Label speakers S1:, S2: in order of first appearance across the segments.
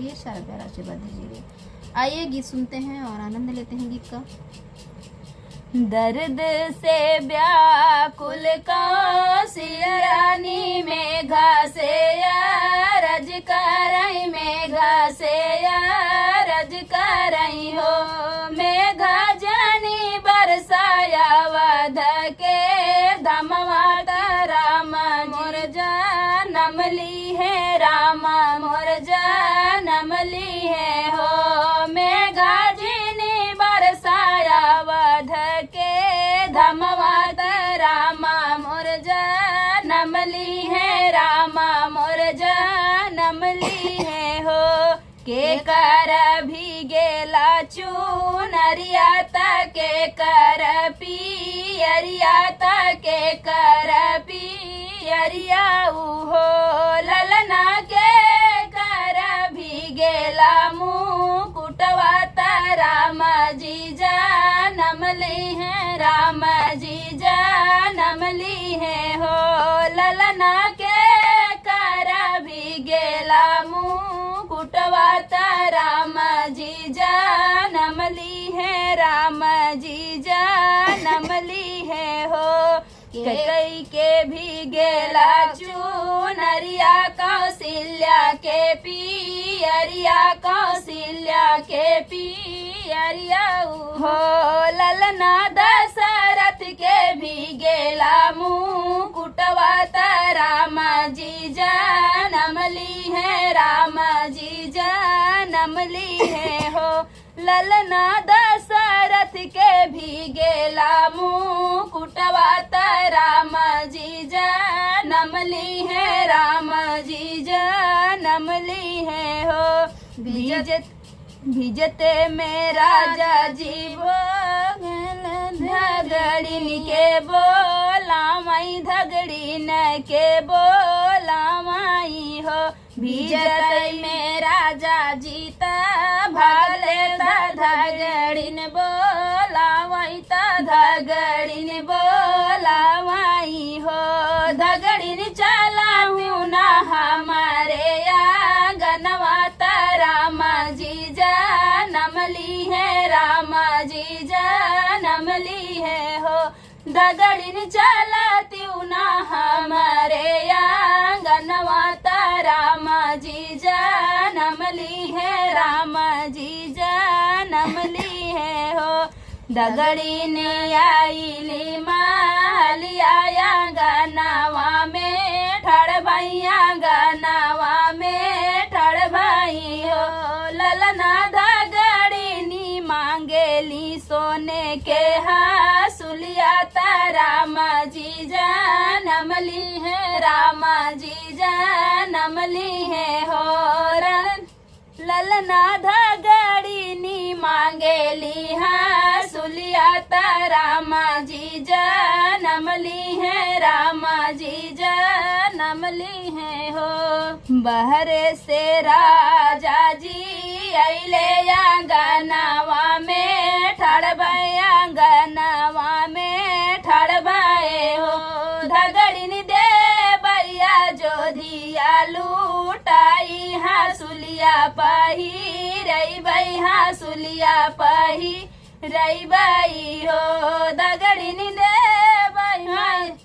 S1: ढेर सारा प्यारा आशीर्वाद दीजिएगा। आइए गीत सुनते हैं और आनंद लेते हैं गीत का। दर्द से व्याकुल कौशल्या रानी मेघा से रज करई, मेघा से रज करई हो। मेघा जानी बरसाया वध के धमवा राम मोर जनम ली है, राम मोर जनम ली है हो। मेघा जिनी बरसाया वध के धमवा राम मोर जनम ली है, राम मोर जनम ली है हो। के कर भी गेला चुनरिया के कर पियरिया के कर पियरिया हो। ललना के कर भी गेला मुकुटवा राम जी जनम ली है, राम जी जनम ली है हो। ललना के कर भी गेला मुकुटवा राम जी जनम ली है, राम जी जनम ली है हो। कई के भी गेला चुनरिया कौशल्या के पियरिया, कौशल्या के पियरिया हो। ललना दशरथ के भी गेला मुकुटवा राम जी जनम ली है, राम जी जनम ली है हो। ललना दशरथ के भी गेला मुकुटवा राम जी जनम ली है, राम जी जनम ली है हो। भिजते में राजा जी धगड़िन के बोला माई, धगड़िन के बोला माई हो। भिजते में राजा जीता भाग लेता धगड़िन बोला माई, धगड़िन बोला माई हो। धगड़िन चला हूँ ना हमारे आंगनवा राम जी जनम ली है, राम जी जनम ली है हो। धगड़िन चलाती ना हमारे आंगनवा राम जी जनम ली है, राम जी जनम ली है हो। धगड़िन आईली मालिया गनावा में ठड़ भैया, गनावा में ठड़ भाई हो। ललना धगड़िनी मांगेली सोने के हासुलिया राम जी जनम ली है, राम जी जनम ली है हो। ललना धगड़िनी मांगेली हासुलिया राम जी जनम ली है, राम जी जनम ली है हो। बहरे से राजा जी अइले आंगनवा में ठड़ भय, आंगनवा में ठड़ भय हो। धगड़िन दे भैया जो धिया लूटाई, हासुलिया पही रही भई, हासुलिया पही रही भई हो। धगड़िन दे भई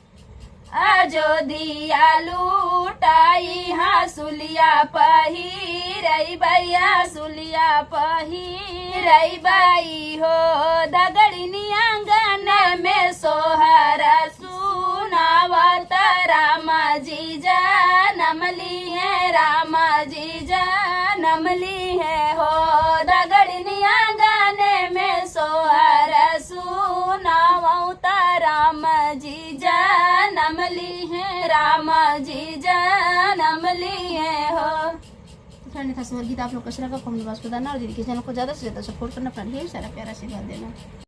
S1: अयोध्या लूटाई, हासुलिया पही रही भई, हासुलिया पही रही भई हो। धगड़िन आंगन में सोहरा सुनावत राम जी जनम ली है, राम जी जनम ली है हो। धगड़िन आंगन में सोहरा सुनावत राम जी जनम ली है, राम जी जनम ली है हो। था गीत आप लोग कचरा का कमेंट बॉक्स बताना और दीदी के चैनल को ज़्यादा से ज़्यादा सपोर्ट करना, अपना ढेर सारा प्यारा आशीर्वाद देना।